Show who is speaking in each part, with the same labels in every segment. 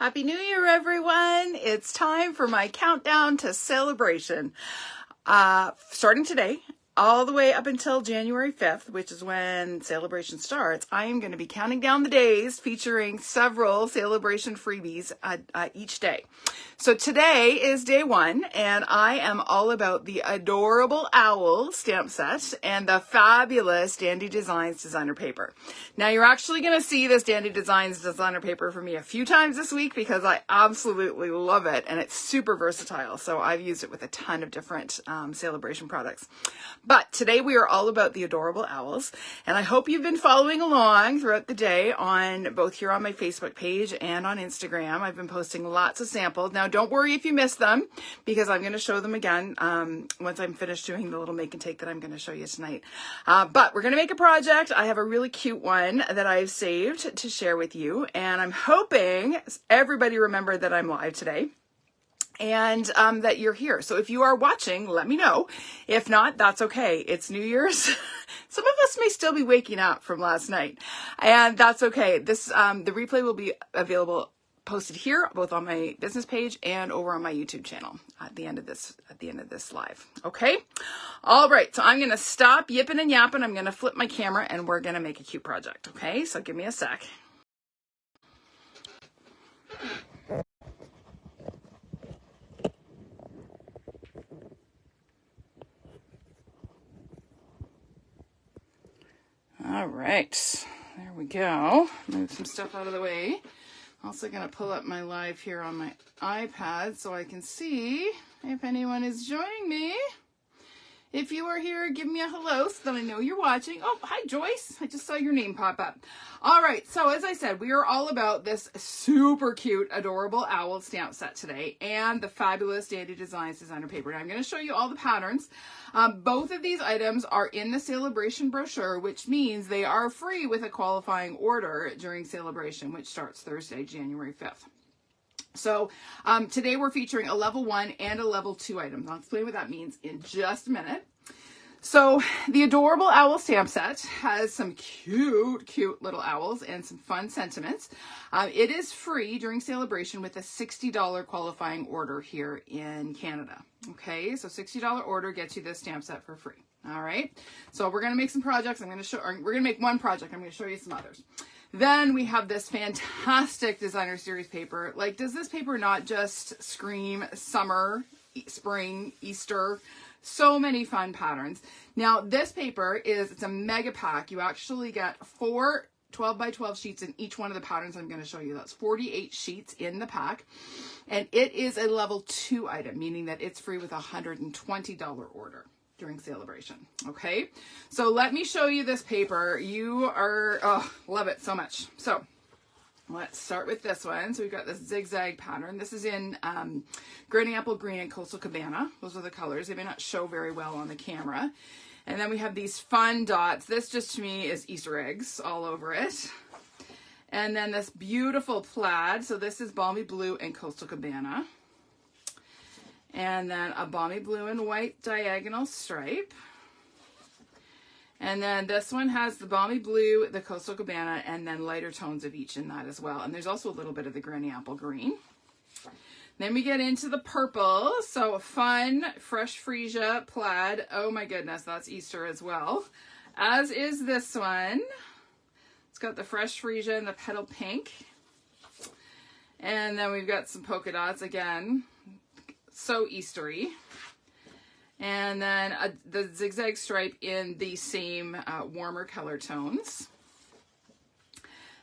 Speaker 1: Happy New Year, everyone. It's time for my countdown to Saleabration. Starting today, all the way up until January 5th, which is when Saleabration starts, I am going to be counting down the days featuring several Saleabration freebies each day. So today is day one, and I am all about the adorable owl stamp set and the fabulous Dandy Designs designer paper. Now you're actually going to see this Dandy Designs designer paper from me a few times this week because I absolutely love it and it's super versatile. So I've used it with a ton of different Saleabration products. But today we are all about the adorable owls, and I hope you've been following along throughout the day on both here on my Facebook page and on Instagram. I've been posting lots of samples. Now don't worry if you missed them because I'm going to show them again once I'm finished doing the little make and take that I'm going to show you tonight. But we're going to make a project. I have a really cute one that I've saved to share with you, and I'm hoping everybody remembered that I'm live today. And that you're here. So if you are watching, let me know. If not, that's okay. It's New Year's. Some of us may still be waking up from last night, and that's okay. This the replay will be available, posted here, both on my business page and over on my YouTube channel at the end of this live. Okay. All right. So I'm going to stop yipping and yapping. I'm going to flip my camera and we're going to make a cute project. Okay. So give me a sec. All right, there we go. Move some stuff out of the way. Also going to pull up my live here on my iPad so I can see if anyone is joining me. If you are here, give me a hello so that I know you're watching. Oh, hi, Joyce. I just saw your name pop up. All right, so as I said, we are all about this super cute, adorable owl stamp set today and the fabulous Dandy Designs designer paper. Now, I'm going to show you all the patterns. Both of these items are in the Saleabration brochure, which means they are free with a qualifying order during Saleabration, which starts Thursday, January 5th. So today we're featuring a level 1 and a level 2 item. I'll explain what that means in just a minute. So the adorable owl stamp set has some cute little owls and some fun sentiments. It is free during Saleabration with a $60 qualifying order here in Canada. Okay, so $60 order gets you this stamp set for free. All right, so we're going to make some projects. We're going to make one project. I'm going to show you some others. Then we have this fantastic designer series paper. Like, does this paper not just scream summer, spring, Easter? So many fun patterns. Now, this paper it's a mega pack. You actually get 4 12 by 12 sheets in each one of the patterns I'm going to show you. That's 48 sheets in the pack. And it is a level 2 item, meaning that it's free with a $120 order during Saleabration. Okay, so let me show you this paper. You are love it so much. So let's start with this one. So we've got this zigzag pattern. This is in Granny Apple Green and Coastal Cabana. Those are the colors. They may not show very well on the camera. And then we have these fun dots. This just to me is Easter eggs all over it. And then this beautiful plaid. So this is Balmy Blue and Coastal Cabana. And then a balmy blue and white diagonal stripe. And then this one has the balmy blue, the Coastal Cabana, and then lighter tones of each in that as well. And there's also a little bit of the Granny Apple Green. Then we get into the purple. So a fun, fresh freesia plaid. Oh my goodness, that's Easter as well. As is this one. It's got the fresh freesia and the petal pink. And then we've got some polka dots again. So Eastery. And then the zigzag stripe in the same warmer color tones.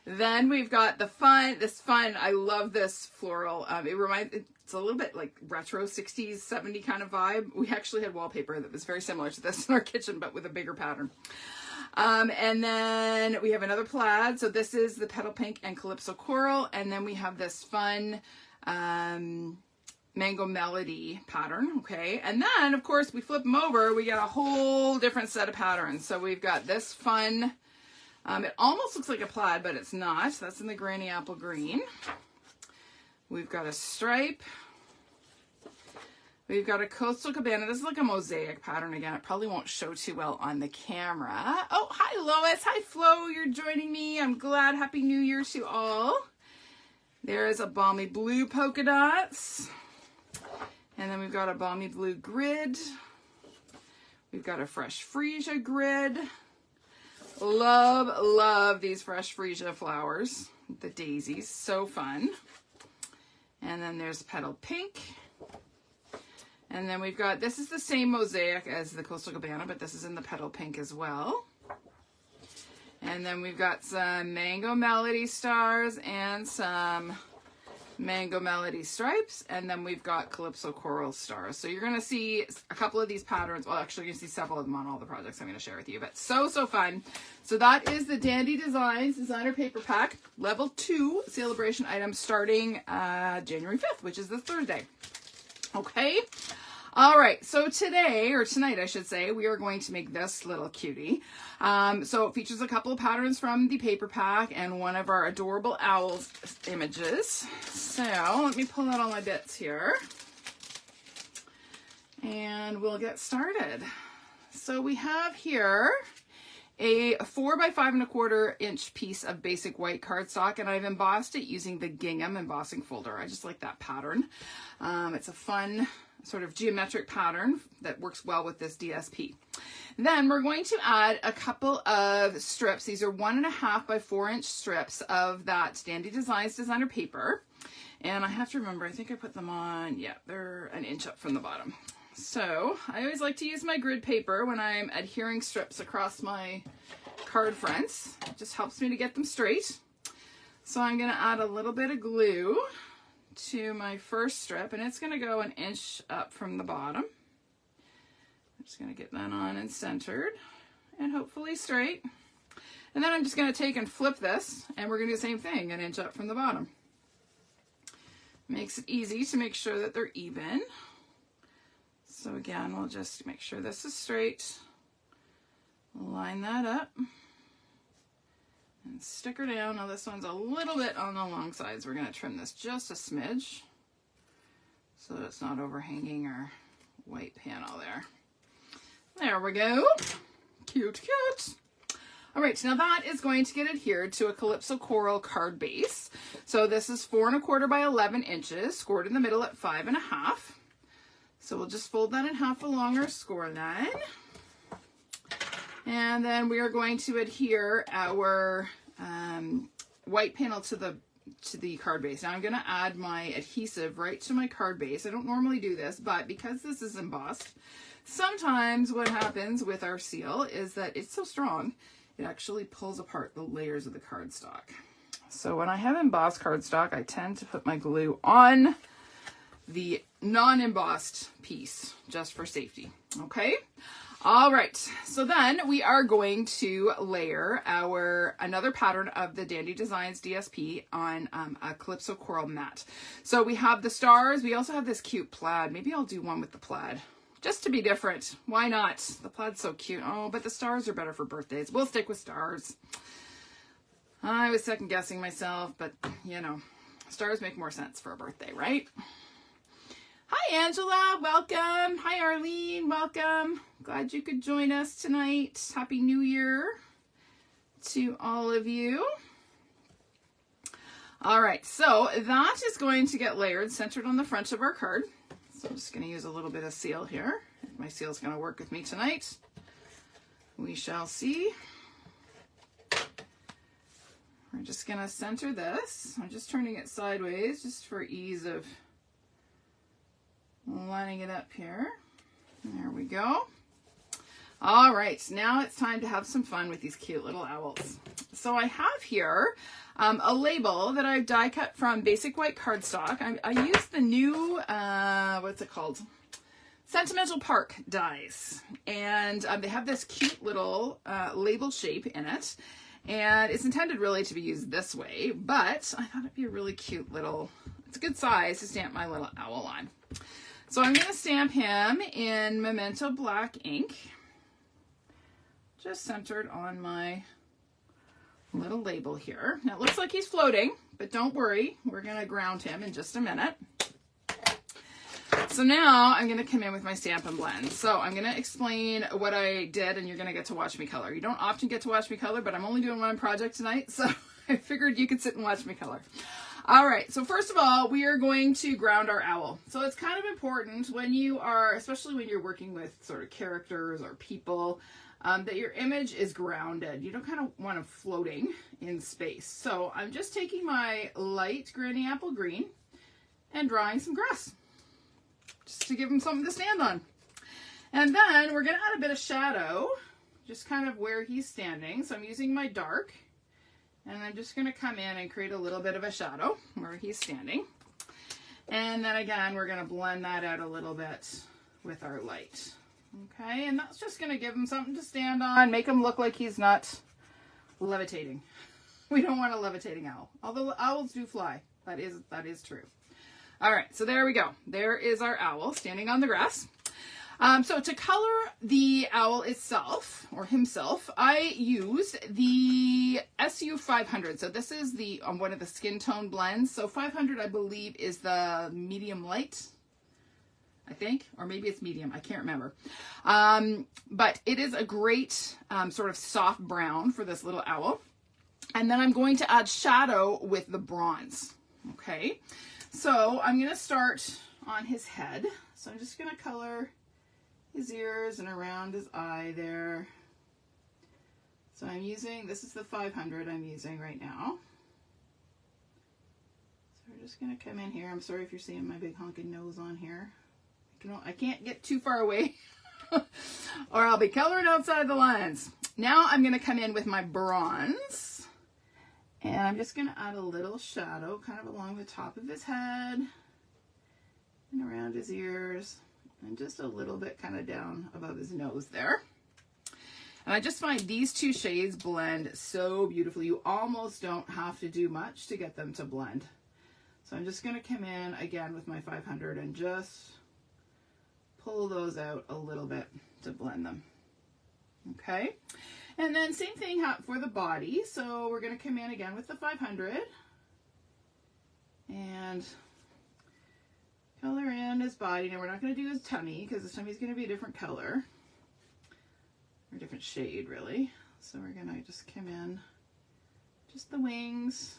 Speaker 1: Then we've got the I love this floral. It's a little bit like retro 60s, 70s kind of vibe. We actually had wallpaper that was very similar to this in our kitchen, but with a bigger pattern. And then we have another plaid. So this is the petal pink and Calypso Coral. And then we have this fun, Mango Melody pattern. Okay, and then of course we flip them over, we get a whole different set of patterns. So we've got this fun, it almost looks like a plaid, but it's not. That's in the Granny Apple Green. We've got a stripe. We've got a Coastal Cabana. This is like a mosaic pattern again. It probably won't show too well on the camera. Oh, hi Lois. Hi Flo. You're joining me. I'm glad. Happy New Year to all. There's a balmy blue polka dots. And then we've got a balmy blue grid. We've got a fresh freesia grid. Love these fresh freesia flowers. The daisies, so fun. And then there's petal pink. And then we've got, this is the same mosaic as the Coastal Cabana, but this is in the petal pink as well. And then we've got some Mango Melody stars and some Mango Melody stripes. And then we've got Calypso Coral stars. So you're going to see a couple of these patterns. Well, actually, you're going to see several of them on all the projects I'm going to share with you. But so fun. So that is the Dandy Designs Designer Paper Pack Level 2 Saleabration items starting January 5th, which is this Thursday. Okay. All right, so today, or tonight I should say, we are going to make this little cutie. So it features a couple of patterns from the paper pack and one of our adorable owls images. So let me pull out all my bits here and we'll get started. So we have here a 4 by 5 1/4 inch piece of basic white cardstock, and I've embossed it using the gingham embossing folder. I just like that pattern. It's a fun sort of geometric pattern that works well with this DSP. Then we're going to add a couple of strips. These are 1.5 by 4 inch strips of that Dandy Designs designer paper. And I have to remember, I think I put them on, yeah, they're 1 inch up from the bottom. So I always like to use my grid paper when I'm adhering strips across my card fronts. It just helps me to get them straight. So I'm going to add a little bit of glue to my first strip, and it's going to go 1 inch up from the bottom. I'm just going to get that on and centered and hopefully straight. And then I'm just going to take and flip this, and we're going to do the same thing, 1 inch up from the bottom. Makes it easy to make sure that they're even. So again, we'll just make sure this is straight, line that up, and stick her down. Now this one's a little bit on the long sides. We're going to trim this just a smidge so that it's not overhanging our white panel there. There we go. Cute, cute. All right, now that is going to get adhered to a Calypso Coral card base. So this is 4 1/4 by 11 inches, scored in the middle at 5.5. So we'll just fold that in half along our score line. And then we are going to adhere our white panel to the card base. Now I'm going to add my adhesive right to my card base. I don't normally do this, but because this is embossed, sometimes what happens with our seal is that it's so strong, it actually pulls apart the layers of the cardstock. So when I have embossed cardstock, I tend to put my glue on the non-embossed piece just for safety. Okay. All right. So then we are going to layer another pattern of the Dandy Designs DSP on a Calypso Coral mat. So we have the stars. We also have this cute plaid. Maybe I'll do one with the plaid just to be different. Why not? The plaid's so cute. Oh, but the stars are better for birthdays. We'll stick with stars. I was second guessing myself, but you know, stars make more sense for a birthday, right? Hi, Angela. Welcome. Hi, Arlene. Welcome. Glad you could join us tonight. Happy New Year to all of you. All right, so that is going to get layered, centered on the front of our card. So I'm just going to use a little bit of seal here. If my seal is going to work with me tonight, we shall see. We're just going to center this. I'm just turning it sideways just for ease of lining it up here. There we go. All right, now it's time to have some fun with these cute little owls. So I have here a label that I've die cut from basic white cardstock. I used the new, what's it called? Sentimental Park dies. And they have this cute little label shape in it. And it's intended really to be used this way, but I thought it'd be a really cute little, it's a good size to stamp my little owl on. So I'm going to stamp him in Memento Black ink, just centered on my little label here. Now it looks like he's floating, but don't worry, we're going to ground him in just a minute. So now I'm going to come in with my Stampin' blend. So I'm going to explain what I did, and you're going to get to watch me color. You don't often get to watch me color, but I'm only doing one project tonight, so I figured you could sit and watch me color. All right, so first of all, we are going to ground our owl. So it's kind of important when you are, especially when you're working with sort of characters or people, that your image is grounded. You don't kind of want it floating in space. So I'm just taking my light granny apple green and drawing some grass, just to give him something to stand on. And then we're going to add a bit of shadow, just kind of where he's standing. So I'm using my dark, and I'm just going to come in and create a little bit of a shadow where he's standing. And then again, we're going to blend that out a little bit with our light. Okay, and that's just going to give him something to stand on, make him look like he's not levitating. We don't want a levitating owl, although owls do fly. That is true. All right, so there we go. There is our owl standing on the grass. So to color the owl itself, or himself, I used the SU 500. So this is the one of the skin tone blends. So 500, I believe, is the medium light, I think, or maybe it's medium. I can't remember. But it is a great sort of soft brown for this little owl. And then I'm going to add shadow with the bronze. Okay, so I'm going to start on his head. So I'm just going to color his ears and around his eye there. So I'm using, this is the 500 I'm using right now. So we're just going to come in here. I'm sorry if you're seeing my big honking nose on here. I can't get too far away or I'll be coloring outside the lines. Now I'm going to come in with my bronze, and I'm just going to add a little shadow kind of along the top of his head and around his ears, and just a little bit kind of down above his nose there. And I just find these two shades blend so beautifully. You almost don't have to do much to get them to blend. So I'm just going to come in again with my 500 and just pull those out a little bit to blend them. Okay, and then same thing for the body. So we're going to come in again with the 500 and color in his body. Now we're not going to do his tummy because his tummy is going to be a different color, or a different shade really. So we're going to just come in just the wings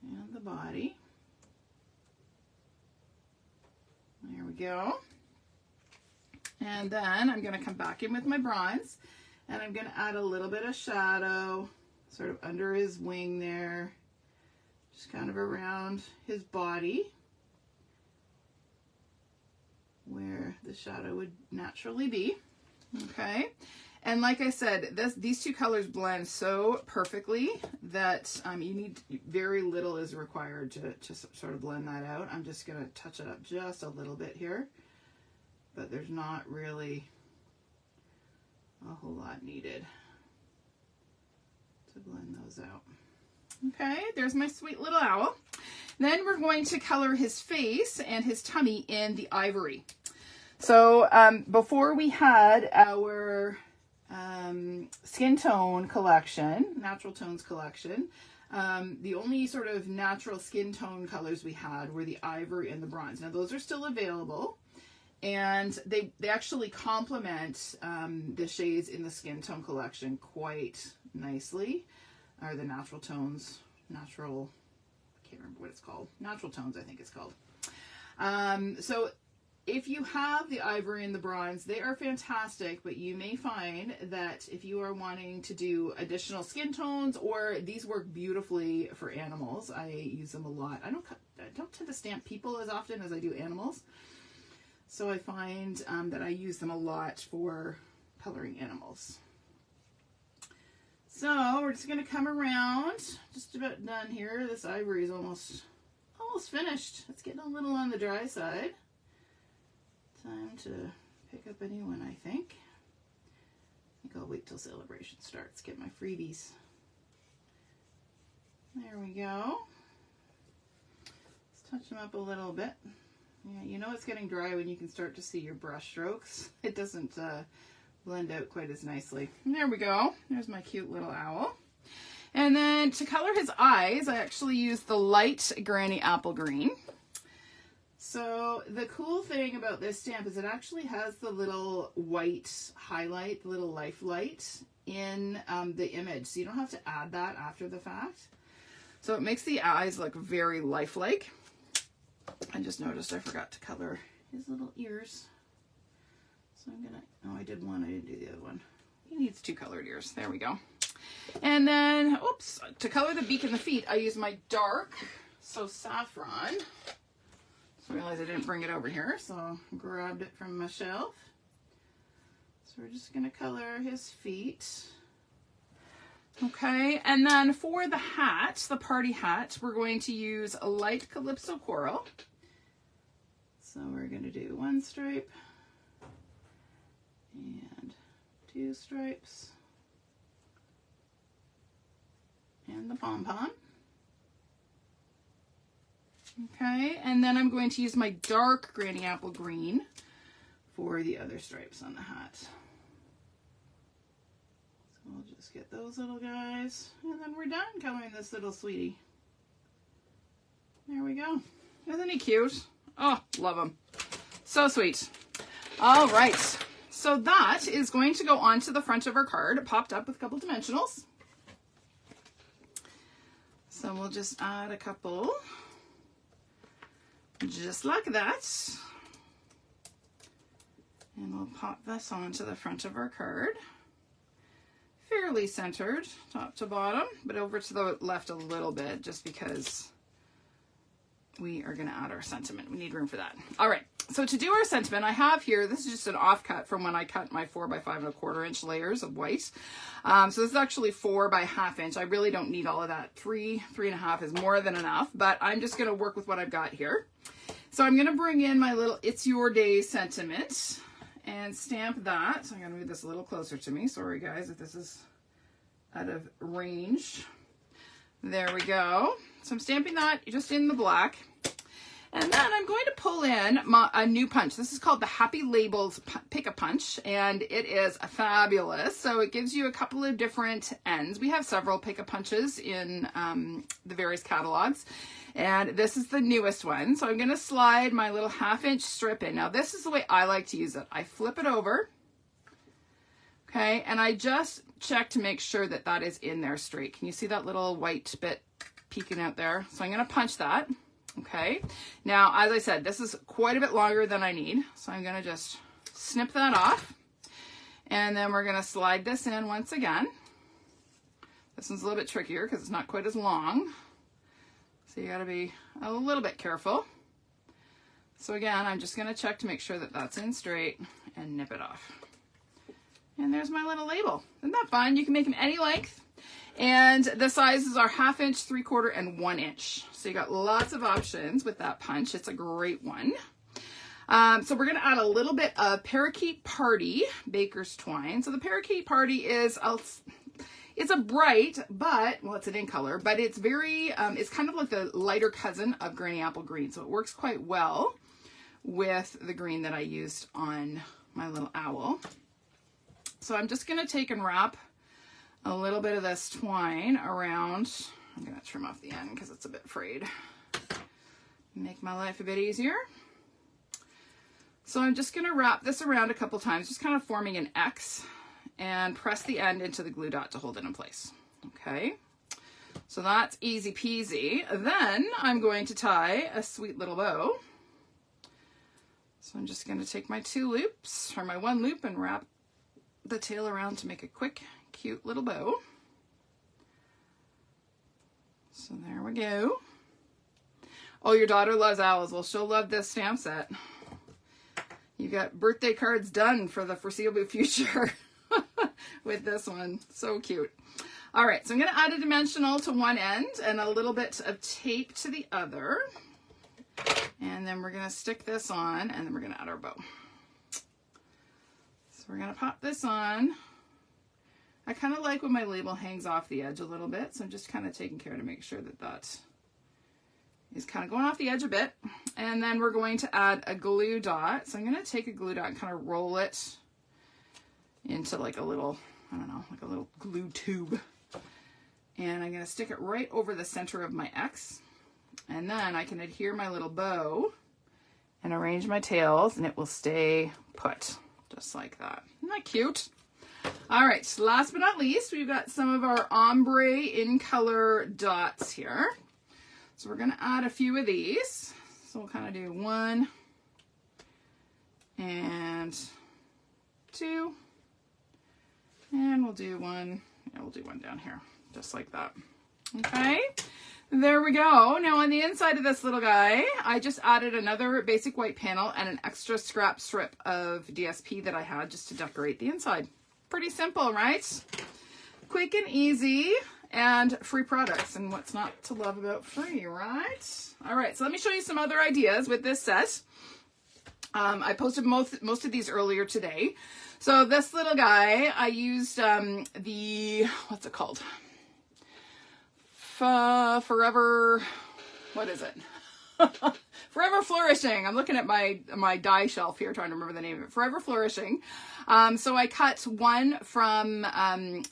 Speaker 1: and the body. There we go. And then I'm going to come back in with my bronze, and I'm going to add a little bit of shadow sort of under his wing there, just kind of around his body where the shadow would naturally be. Okay, and like I said, these two colors blend so perfectly that you need very little is required to sort of blend that out. I'm just going to touch it up just a little bit here, but there's not really a whole lot needed to blend those out. Okay, there's my sweet little owl. Then we're going to color his face and his tummy in the ivory. So before we had our skin tone collection, natural tones collection, the only sort of natural skin tone colors we had were the ivory and the bronze. Now those are still available, and they actually complement the shades in the skin tone collection quite nicely, or the natural tones, I can't remember what it's called, natural tones I think it's called. So if you have the ivory and the bronze, they are fantastic, but you may find that if you are wanting to do additional skin tones, or these work beautifully for animals, I use them a lot. I don't tend to stamp people as often as I do animals, so I find that I use them a lot for coloring animals. So we're just going to come around, just about done here. This ivory is almost finished. It's getting a little on the dry side. Time to pick up a new one, I think. I think I'll wait till Saleabration starts, get my freebies. There we go. Let's touch them up a little bit. Yeah, you know it's getting dry when you can start to see your brush strokes. It doesn't blend out quite as nicely. And there we go. There's my cute little owl. And then to color his eyes, I actually used the light granny apple green. So the cool thing about this stamp is it actually has the little white highlight, the little life light in the image. So you don't have to add that after the fact. So it makes the eyes look very lifelike. I just noticed I forgot to color his little ears. So I'm gonna, oh, I did one, I didn't do the other one. He needs 2 colored ears. There we go. And then, oops, to color the beak and the feet, I use my dark, so saffron. So I realized I didn't bring it over here, so I grabbed it from my shelf. So we're just gonna color his feet. Okay, and then for the hat, the party hat, we're going to use a light Calypso Coral. So we're gonna do 1 stripe and 2 stripes and the pom-pom. Okay, and then I'm going to use my dark Granny Apple Green for the other stripes on the hat. So we'll just get those little guys, and then we're done coloring this little sweetie. There we go. Isn't he cute? Oh, love him. So sweet. All right, so that is going to go onto the front of our card. It popped up with a couple dimensionals. So we'll just add a couple. Just like that. And we'll pop this onto the front of our card. Fairly centered, top to bottom, but over to the left a little bit, just because we are going to add our sentiment. We need room for that. All right, so to do our sentiment, I have here, this is just an offcut from when I cut my 4 by 5 1/4 inch layers of white. So this is actually 4 by 1/2 inch. I really don't need all of that. 3.5 is more than enough, but I'm just going to work with what I've got here. So I'm going to bring in my little It's Your Day sentiment and stamp that. So I'm going to move this a little closer to me. Sorry guys if this is out of range. There we go. So I'm stamping that just in the black. And then I'm going to pull in a new punch. This is called the Happy Labels Pick a Punch, and it is fabulous. So it gives you a couple of different ends. We have several pick a punches in the various catalogs, and this is the newest one. So I'm going to slide my little 1/2 inch strip in. Now this is the way I like to use it. I flip it over, okay, and I just check to make sure that that is in there straight. Can you see that little white bit peeking out there? So I'm going to punch that. Okay, now as I said, this is quite a bit longer than I need, so I'm going to just snip that off, and then we're going to slide this in once again. This one's a little bit trickier because it's not quite as long, so you got to be a little bit careful. So again, I'm just going to check to make sure that that's in straight and nip it off. And there's my little label. Isn't that fun? You can make them any length. And the sizes are 1/2 inch, 3/4, and 1 inch. So you got lots of options with that punch. It's a great one. So we're going to add a little bit of Parakeet Party Baker's Twine. So the Parakeet Party is, it's a bright, but, well, it's an in color, but it's very, it's kind of like the lighter cousin of Granny Apple Green. So it works quite well with the green that I used on my little owl. So I'm just going to take and wrap a little bit of this twine around. I'm going to trim off the end because it's a bit frayed. Make my life a bit easier. So I'm just going to wrap this around a couple times, just kind of forming an X, and press the end into the glue dot to hold it in place. Okay, so that's easy peasy. Then I'm going to tie a sweet little bow. So I'm just going to take my 2 loops, or my 1 loop, and wrap the tail around to make a quick, cute little bow. So there we go. Oh, your daughter loves owls. Well, she'll love this stamp set. You got birthday cards done for the foreseeable future with this one. So cute. All right, so I'm going to add a dimensional to one end and a little bit of tape to the other. And then we're going to stick this on, and then we're going to add our bow. So we're going to pop this on. I kind of like when my label hangs off the edge a little bit, so I'm just kind of taking care to make sure that that is kind of going off the edge a bit. And then we're going to add a glue dot. So I'm going to take a glue dot and kind of roll it into like a little, I don't know, like a little glue tube. And I'm going to stick it right over the center of my X. And then I can adhere my little bow and arrange my tails, and it will stay put just like that. Isn't that cute? All right, so last but not least, we've got some of our ombre in color dots here. So we're gonna add a few of these. So we'll kind of do 1 and 2, and we'll do 1, yeah, we'll do 1 down here, just like that. Okay, there we go. Now on the inside of this little guy, I just added another basic white panel and an extra scrap strip of DSP that I had just to decorate the inside. Pretty simple, right? Quick and easy and free products. And what's not to love about free, right? All right, so let me show you some other ideas with this set. I posted most of these earlier today. So this little guy, I used the, what's it called? Forever, what is it? Forever Flourishing. I'm looking at my die shelf here trying to remember the name of it. Forever Flourishing. So I cut one from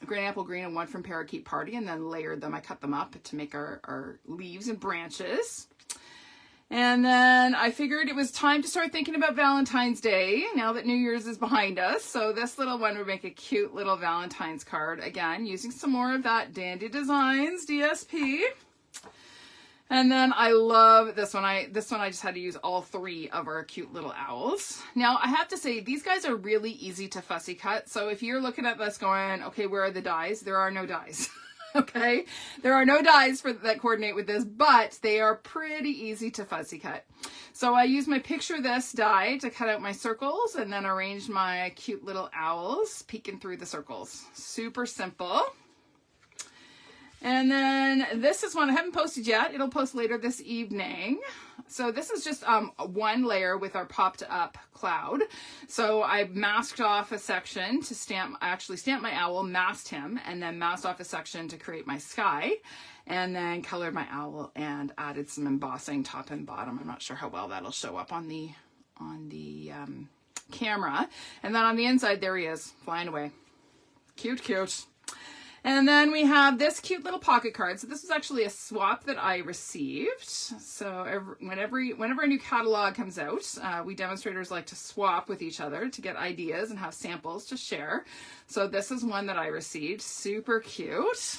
Speaker 1: Green Apple Green and one from Parakeet Party and then layered them. I cut them up to make our leaves and branches. And then I figured it was time to start thinking about Valentine's Day now that New Year's is behind us. So this little one would make a cute little Valentine's card. Again, using some more of that Dandy Designs DSP. And then I love this one. This one I just had to use all 3 of our cute little owls. Now I have to say these guys are really easy to fussy cut. So if you're looking at this going, okay, where are the dies? There are no dies. Okay, there are no dies that coordinate with this, but they are pretty easy to fussy cut. So I used my Picture This die to cut out my circles and then arrange my cute little owls peeking through the circles. Super simple. And then this is one I haven't posted yet. It'll post later this evening. So this is just one layer with our popped up cloud. So I masked off a section to actually stamp my owl, masked him, and then masked off a section to create my sky. And then colored my owl and added some embossing top and bottom. I'm not sure how well that'll show up on the camera. And then on the inside, there he is, flying away. Cute, cute. And then we have this cute little pocket card. So this was actually a swap that I received. So whenever a new catalog comes out, we demonstrators like to swap with each other to get ideas and have samples to share. So this is one that I received. Super cute.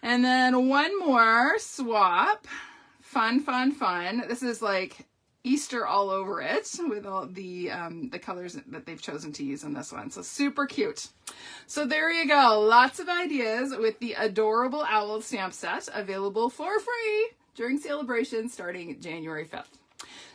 Speaker 1: And then one more swap. Fun, fun, fun. This is like Easter all over it with all the colors that they've chosen to use in this one. So super cute. So there you go. Lots of ideas with the adorable owl stamp set available for free during Saleabration starting January 5th.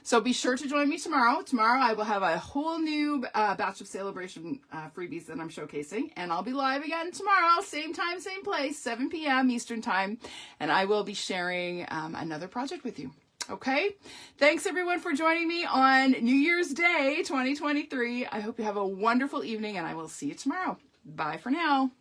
Speaker 1: So be sure to join me tomorrow. Tomorrow I will have a whole new batch of Saleabration freebies that I'm showcasing. And I'll be live again tomorrow, same time, same place, 7 p.m. Eastern time. And I will be sharing another project with you. Okay, thanks everyone for joining me on New Year's Day 2023. I hope you have a wonderful evening and I will see you tomorrow. Bye for now.